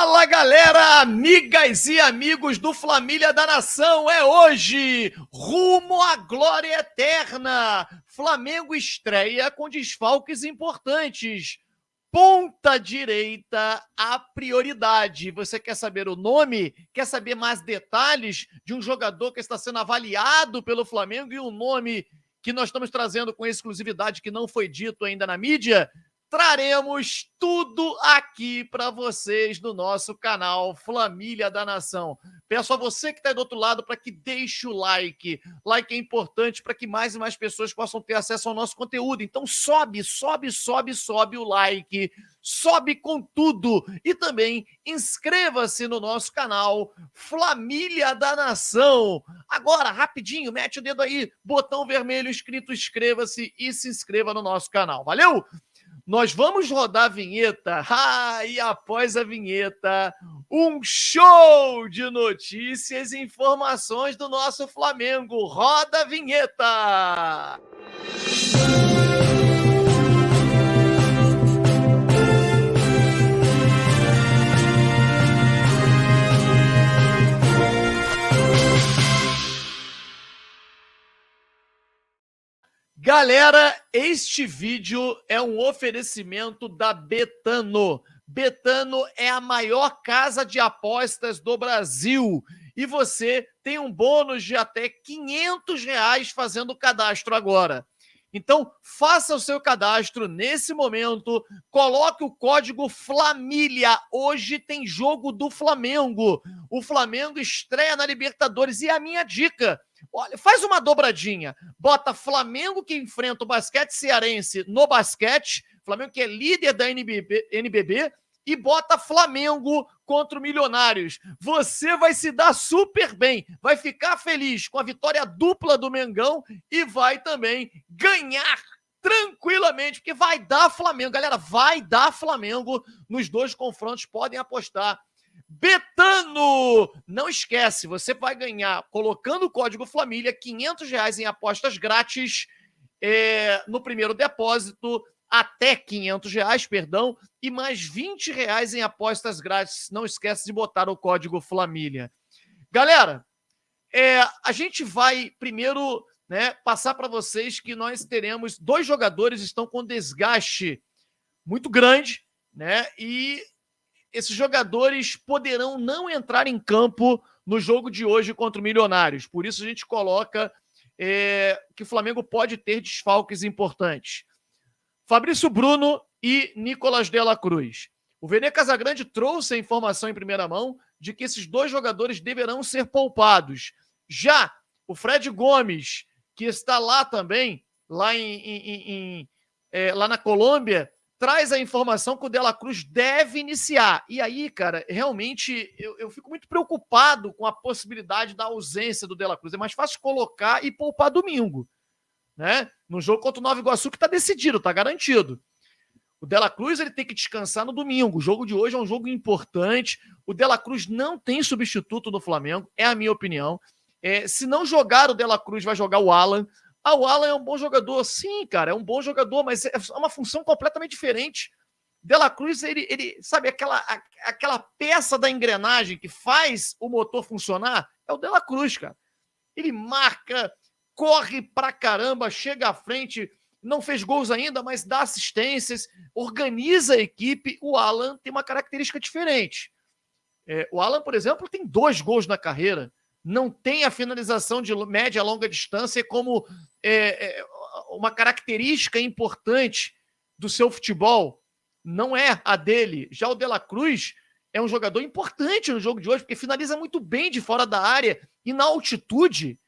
Fala, galera, amigas e amigos do Flamília da Nação, é hoje, rumo à glória eterna. Flamengo estreia com desfalques importantes. Ponta direita, a prioridade. Você quer saber o nome? Quer saber mais detalhes de um jogador que está sendo avaliado pelo Flamengo e um nome que nós estamos trazendo com exclusividade que não foi dito ainda na mídia? Traremos tudo aqui para vocês no nosso canal Flamília da Nação. Peço a você que está do outro lado para que deixe o like. Like é importante para que mais e mais pessoas possam ter acesso ao nosso conteúdo. Então sobe o like. Sobe com tudo. E também inscreva-se no nosso canal Flamília da Nação. Agora, rapidinho, mete o dedo aí, botão vermelho escrito inscreva-se e se inscreva no nosso canal. Valeu? Nós vamos rodar a vinheta, e após a vinheta, um show de notícias e informações do nosso Flamengo. Roda a vinheta! Galera, este vídeo é um oferecimento da Betano. Betano é a maior casa de apostas do Brasil e você tem um bônus de até R$500 fazendo o cadastro agora. Então, faça o seu cadastro nesse momento, coloque o código FLAMILIA. Hoje tem jogo do Flamengo. O Flamengo estreia na Libertadores e a minha dica... Olha, faz uma dobradinha, bota Flamengo que enfrenta o basquete cearense no basquete, Flamengo que é líder da NBB, e bota Flamengo contra o Milionários. Você vai se dar super bem, vai ficar feliz com a vitória dupla do Mengão e vai também ganhar tranquilamente, porque vai dar Flamengo. Galera, vai dar Flamengo nos dois confrontos, podem apostar. Betano! Não esquece, você vai ganhar, colocando o código Flamília, R$500 em apostas grátis no primeiro depósito, até R$500, perdão, e mais R$20 em apostas grátis. Não esquece de botar o código Flamília. Galera, a gente vai primeiro passar para vocês que nós teremos dois jogadores que estão com desgaste muito grande, e esses jogadores poderão não entrar em campo no jogo de hoje contra o Milionários. Por isso a gente coloca que o Flamengo pode ter desfalques importantes. Fabrício Bruno e Nicolas de la Cruz. O Vene Casagrande trouxe a informação em primeira mão de que esses dois jogadores deverão ser poupados. Já o Fred Gomes, que está lá também, lá na Colômbia, traz a informação que o De La Cruz deve iniciar. E aí, cara, realmente eu fico muito preocupado com a possibilidade da ausência do De La Cruz. É mais fácil colocar e poupar domingo, no jogo contra o Nova Iguaçu, que está decidido, está garantido. O De La Cruz ele tem que descansar no domingo. O jogo de hoje é um jogo importante. O De La Cruz não tem substituto no Flamengo, é a minha opinião. Se não jogar o De La Cruz, vai jogar o Alan. O Alan é um bom jogador, sim, cara, é um bom jogador, mas é uma função completamente diferente. De La Cruz, ele sabe, aquela peça da engrenagem que faz o motor funcionar, é o De La Cruz, cara. Ele marca, corre pra caramba, chega à frente, não fez gols ainda, mas dá assistências, organiza a equipe. O Alan tem uma característica diferente. O Alan, por exemplo, tem 2 gols na carreira. Não tem a finalização de média a longa distância como uma característica importante do seu futebol. Não é a dele. Já o De La Cruz é um jogador importante no jogo de hoje, porque finaliza muito bem de fora da área e na altitude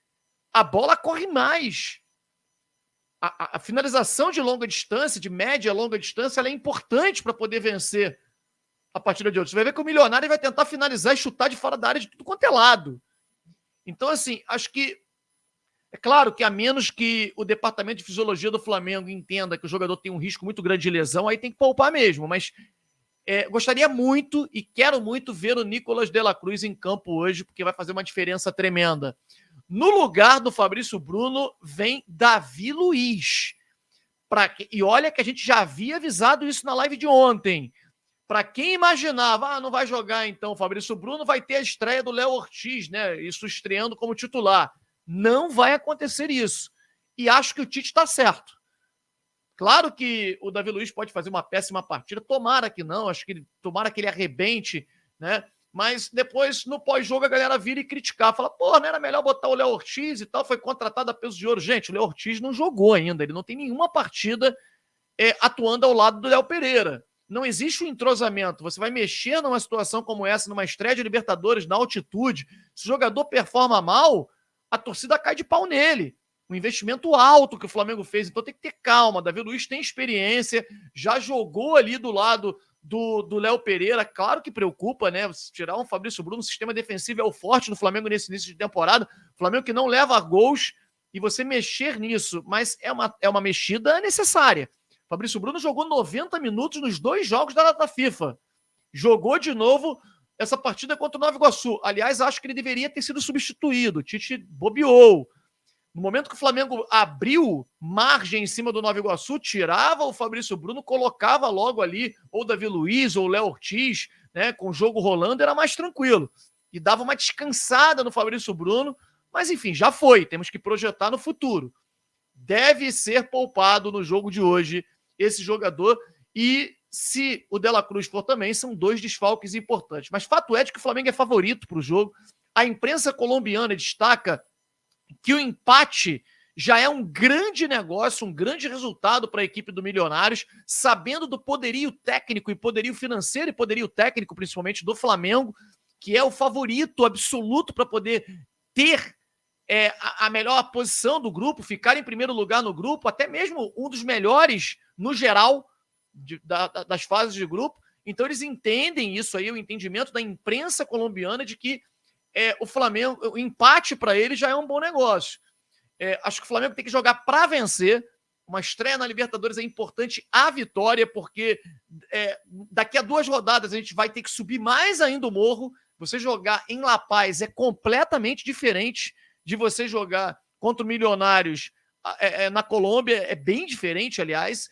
a bola corre mais. A finalização de longa distância, de média a longa distância, ela é importante para poder vencer a partida de hoje. Você vai ver que o Milionário vai tentar finalizar e chutar de fora da área de tudo quanto é lado. Então, assim, acho que é claro que a menos que o departamento de fisiologia do Flamengo entenda que o jogador tem um risco muito grande de lesão, aí tem que poupar mesmo, mas gostaria muito e quero muito ver o Nicolas de la Cruz em campo hoje, porque vai fazer uma diferença tremenda. No lugar do Fabrício Bruno vem Davi Luiz. E olha que a gente já havia avisado isso na live de ontem. para quem imaginava, não vai jogar então o Fabrício Bruno, vai ter a estreia do Léo Ortiz, né? Isso estreando como titular. Não vai acontecer isso. E acho que o Tite está certo. Claro que o Davi Luiz pode fazer uma péssima partida, tomara que não, tomara que ele arrebente, né? Mas depois, no pós-jogo, a galera vira e criticar, fala, não era melhor botar o Léo Ortiz e tal, foi contratado a peso de ouro. Gente, o Léo Ortiz não jogou ainda, ele não tem nenhuma partida atuando ao lado do Léo Pereira. Não existe um entrosamento. Você vai mexer numa situação como essa, numa estreia de Libertadores, na altitude. Se o jogador performa mal, a torcida cai de pau nele. Um investimento alto que o Flamengo fez, então tem que ter calma. Davi Luiz tem experiência, já jogou ali do lado do Léo Pereira, claro que preocupa, né? Se tirar um Fabrício Bruno, o sistema defensivo é o forte do Flamengo nesse início de temporada. Flamengo que não leva gols, e você mexer nisso, mas é uma mexida necessária. Fabrício Bruno jogou 90 minutos nos 2 jogos da data FIFA. Jogou de novo essa partida contra o Nova Iguaçu. Aliás, acho que ele deveria ter sido substituído. O Tite bobeou. No momento que o Flamengo abriu margem em cima do Nova Iguaçu, tirava o Fabrício Bruno, colocava logo ali ou o Davi Luiz ou o Léo Ortiz, né, com o jogo rolando, era mais tranquilo. E dava uma descansada no Fabrício Bruno, mas enfim, já foi. Temos que projetar no futuro. Deve ser poupado no jogo de hoje esse jogador, e se o De La Cruz for também, são 2 desfalques importantes. Mas fato é de que o Flamengo é favorito para o jogo. A imprensa colombiana destaca que o empate já é um grande negócio, um grande resultado para a equipe do Milionários, sabendo do poderio técnico e poderio financeiro e poderio técnico, principalmente do Flamengo, que é o favorito absoluto para poder ter a melhor posição do grupo, ficar em primeiro lugar no grupo, até mesmo um dos melhores no geral das fases de grupo. Então eles entendem isso aí, o entendimento da imprensa colombiana de que o Flamengo, o empate para ele já é um bom negócio. Acho que o Flamengo tem que jogar para vencer. Uma estreia na Libertadores é importante a vitória, porque daqui a 2 rodadas a gente vai ter que subir mais ainda o morro. Você jogar em La Paz é completamente diferente de você jogar contra o Milionários na Colômbia, é bem diferente, aliás.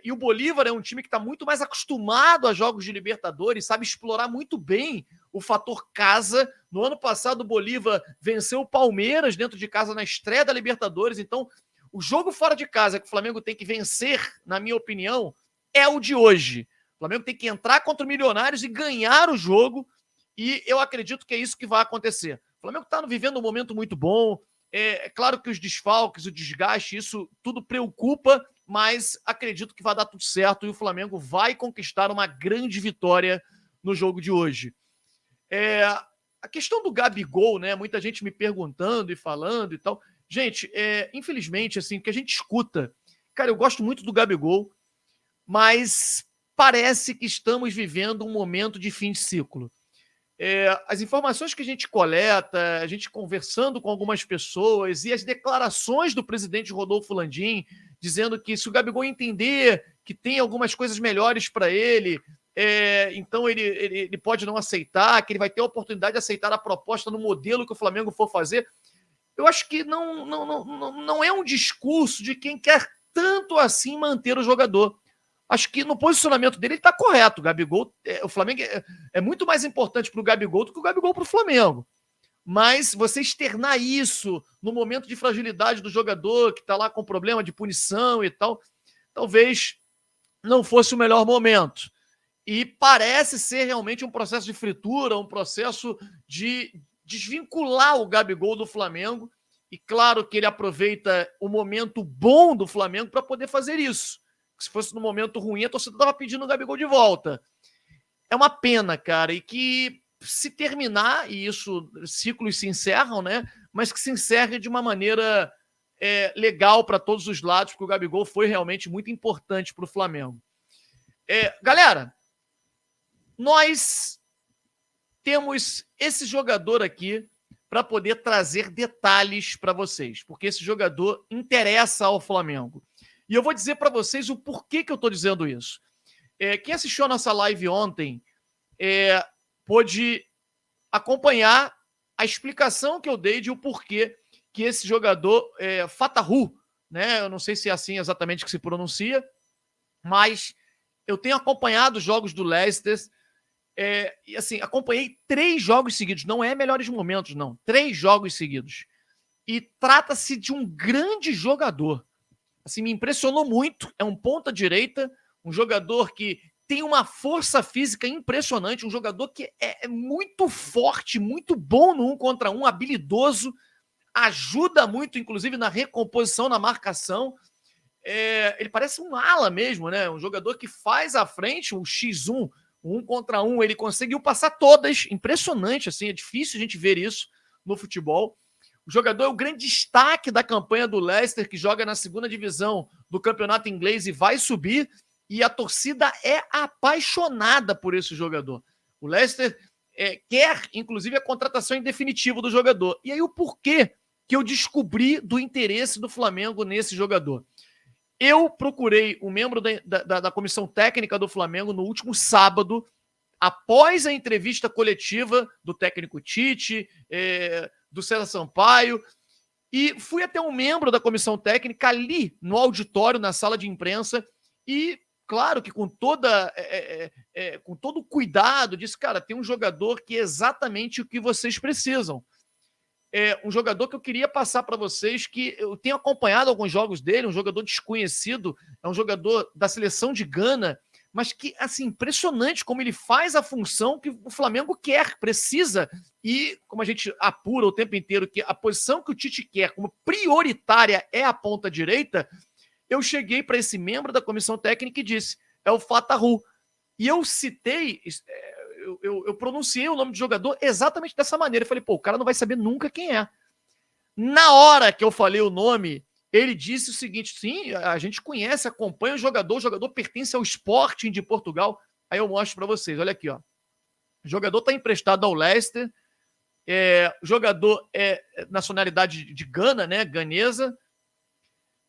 E o Bolívar é um time que está muito mais acostumado a jogos de Libertadores, sabe explorar muito bem o fator casa. No ano passado, o Bolívar venceu o Palmeiras dentro de casa na estreia da Libertadores. Então, o jogo fora de casa que o Flamengo tem que vencer, na minha opinião, é o de hoje. O Flamengo tem que entrar contra o Milionários e ganhar o jogo, e eu acredito que é isso que vai acontecer. O Flamengo está vivendo um momento muito bom. É claro que os desfalques, o desgaste, isso tudo preocupa, mas acredito que vai dar tudo certo e o Flamengo vai conquistar uma grande vitória no jogo de hoje. A questão do Gabigol, né? Muita gente me perguntando e falando e tal. Gente, infelizmente, assim, o que a gente escuta... Cara, eu gosto muito do Gabigol, mas parece que estamos vivendo um momento de fim de ciclo. As informações que a gente coleta, a gente conversando com algumas pessoas e as declarações do presidente Rodolfo Landim, dizendo que se o Gabigol entender que tem algumas coisas melhores para ele, então ele pode não aceitar, que ele vai ter a oportunidade de aceitar a proposta no modelo que o Flamengo for fazer. Eu acho que não é um discurso de quem quer tanto assim manter o jogador. Acho que no posicionamento dele ele está correto. O Gabigol, o Flamengo é muito mais importante para o Gabigol do que o Gabigol para o Flamengo. Mas você externar isso no momento de fragilidade do jogador, que está lá com problema de punição e tal, talvez não fosse o melhor momento. E parece ser realmente um processo de fritura, um processo de desvincular o Gabigol do Flamengo. E claro que ele aproveita o momento bom do Flamengo para poder fazer isso. Se fosse no momento ruim, a torcida estava pedindo o Gabigol de volta. É uma pena, cara, e que se terminar, e isso, ciclos se encerram, né? Mas que se encerre de uma maneira legal para todos os lados, porque o Gabigol foi realmente muito importante para o Flamengo. Galera, nós temos esse jogador aqui para poder trazer detalhes para vocês, porque esse jogador interessa ao Flamengo. E eu vou dizer para vocês o porquê que eu estou dizendo isso. Quem assistiu a nossa live ontem pôde acompanhar a explicação que eu dei de o porquê que esse jogador, Fatahu, né? Eu não sei se é assim exatamente que se pronuncia, mas eu tenho acompanhado os jogos do Leicester, e assim, acompanhei 3 jogos seguidos, não é melhores momentos, não. 3 jogos seguidos. E trata-se de um grande jogador. Assim, me impressionou muito. É um ponta-direita, um jogador que tem uma força física impressionante, um jogador que é muito forte, muito bom no 1 contra 1, habilidoso, ajuda muito, inclusive, na recomposição, na marcação. Ele parece um ala mesmo, né? Um jogador que faz à frente o X1, o 1 contra 1, ele conseguiu passar todas. Impressionante, assim, é difícil a gente ver isso no futebol. O jogador é o grande destaque da campanha do Leicester, que joga na 2ª divisão do campeonato inglês e vai subir, e a torcida é apaixonada por esse jogador. O Leicester quer, inclusive, a contratação em definitivo do jogador. E aí o porquê que eu descobri do interesse do Flamengo nesse jogador? Eu procurei um membro da comissão técnica do Flamengo no último sábado, após a entrevista coletiva do técnico Tite, do César Sampaio, e fui até um membro da comissão técnica ali no auditório, na sala de imprensa, e claro que com todo o cuidado, disse, cara, tem um jogador que é exatamente o que vocês precisam. Um jogador que eu queria passar para vocês, que eu tenho acompanhado alguns jogos dele, um jogador desconhecido, é um jogador da seleção de Gana, mas que, assim, impressionante como ele faz a função que o Flamengo quer, precisa, e como a gente apura o tempo inteiro que a posição que o Tite quer como prioritária é a ponta direita, eu cheguei para esse membro da comissão técnica e disse, é o Fatahu. E eu citei, eu pronunciei o nome do jogador exatamente dessa maneira. Eu falei, pô, o cara não vai saber nunca quem é. Na hora que eu falei o nome, ele disse o seguinte, sim, a gente conhece, acompanha o jogador pertence ao Sporting de Portugal. Aí eu mostro para vocês, olha aqui, ó. O jogador está emprestado ao Leicester, o jogador é nacionalidade de Gana, né, ganesa,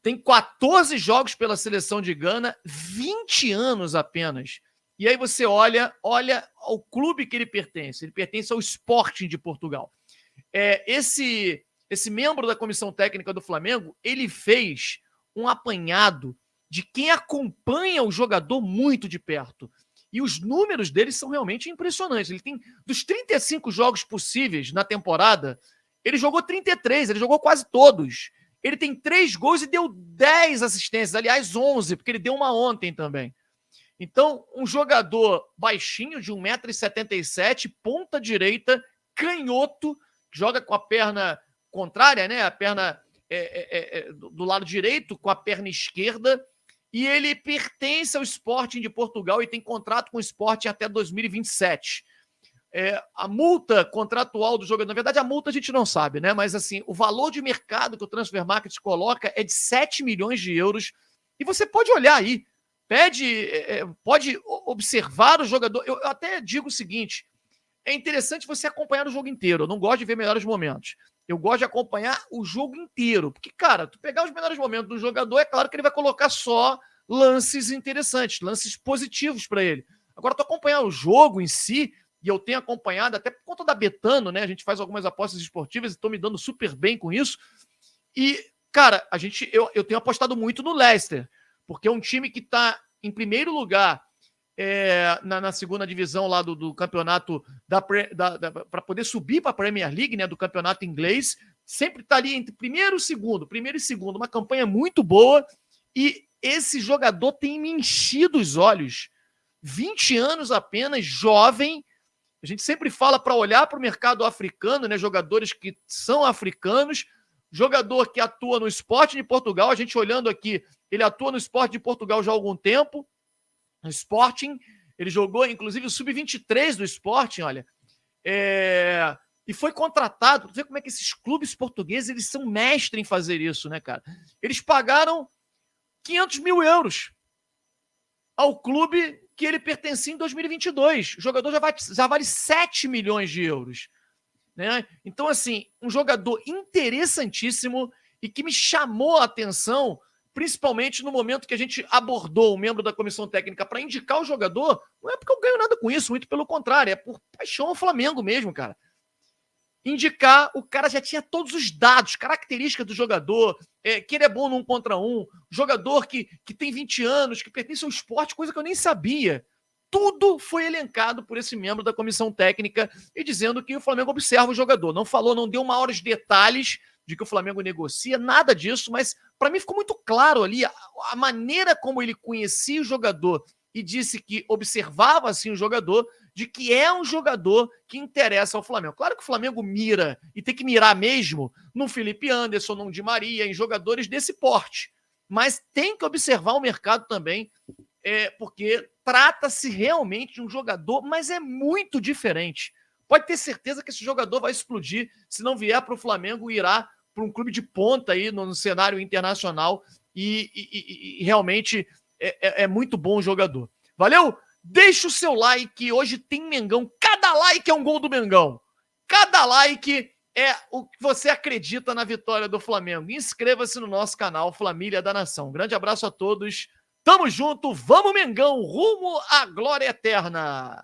tem 14 jogos pela seleção de Gana, 20 anos apenas. E aí você olha ao clube que ele pertence ao Sporting de Portugal. Esse membro da comissão técnica do Flamengo, ele fez um apanhado de quem acompanha o jogador muito de perto. E os números dele são realmente impressionantes. Ele tem, dos 35 jogos possíveis na temporada, ele jogou 33, ele jogou quase todos. Ele tem 3 gols e deu 10 assistências, aliás, 11, porque ele deu uma ontem também. Então, um jogador baixinho, de 1,77 m, ponta direita, canhoto, joga com a perna contrária, né? A perna do lado direito, com a perna esquerda, e ele pertence ao Sporting de Portugal e tem contrato com o Sporting até 2027. A multa contratual do jogador, na verdade a multa a gente não sabe, né? Mas assim, o valor de mercado que o Transfer Market coloca é de 7 milhões de euros, e você pode olhar aí, pode observar o jogador. Eu até digo o seguinte, é interessante você acompanhar o jogo inteiro, eu não gosto de ver melhores momentos, eu gosto de acompanhar o jogo inteiro, porque, cara, tu pegar os melhores momentos do jogador, é claro que ele vai colocar só lances interessantes, lances positivos para ele. Agora, tu acompanhar o jogo em si, e eu tenho acompanhado, até por conta da Betano, né? A gente faz algumas apostas esportivas e estou me dando super bem com isso. E, cara, eu tenho apostado muito no Leicester, porque é um time que está em primeiro lugar na 2ª divisão lá do campeonato para poder subir para a Premier League, né? Do campeonato inglês. Sempre está ali entre primeiro e segundo. Uma campanha muito boa. E esse jogador tem me enchido os olhos. 20 anos apenas, jovem. A gente sempre fala para olhar para o mercado africano, né? Jogadores que são africanos, jogador que atua no Sporting de Portugal. A gente olhando aqui, ele atua no Sporting de Portugal já há algum tempo. No Sporting, ele jogou inclusive o Sub-23 do Sporting, olha. E foi contratado. Você vê como é que esses clubes portugueses eles são mestres em fazer isso, né, cara? Eles pagaram 500 mil euros ao clube que ele pertencia em 2022. O jogador já vale 7 milhões de euros. Né? Então, assim, um jogador interessantíssimo e que me chamou a atenção, principalmente no momento que a gente abordou um membro da comissão técnica para indicar o jogador. Não é porque eu ganho nada com isso, muito pelo contrário, é por paixão ao Flamengo mesmo, cara. indicar, o cara já tinha todos os dados, características do jogador, que ele é bom no 1 contra 1, jogador que tem 20 anos, que pertence ao esporte, coisa que eu nem sabia. Tudo foi elencado por esse membro da comissão técnica e dizendo que o Flamengo observa o jogador. Não falou, não deu maiores detalhes de que o Flamengo negocia, nada disso, mas para mim ficou muito claro ali a maneira como ele conhecia o jogador e disse que observava assim o jogador, de que é um jogador que interessa ao Flamengo. Claro que o Flamengo mira, e tem que mirar mesmo, no Felipe Anderson, no Di Maria, em jogadores desse porte. Mas tem que observar o mercado também, porque trata-se realmente de um jogador, mas é muito diferente. Pode ter certeza que esse jogador vai explodir. Se não vier para o Flamengo, irá para um clube de ponta aí no cenário internacional e realmente é muito bom o jogador. Valeu? Deixa o seu like. Hoje tem Mengão. Cada like é um gol do Mengão. Cada like é o que você acredita na vitória do Flamengo. Inscreva-se no nosso canal Família da Nação. Um grande abraço a todos. Tamo junto. Vamos, Mengão. Rumo à glória eterna.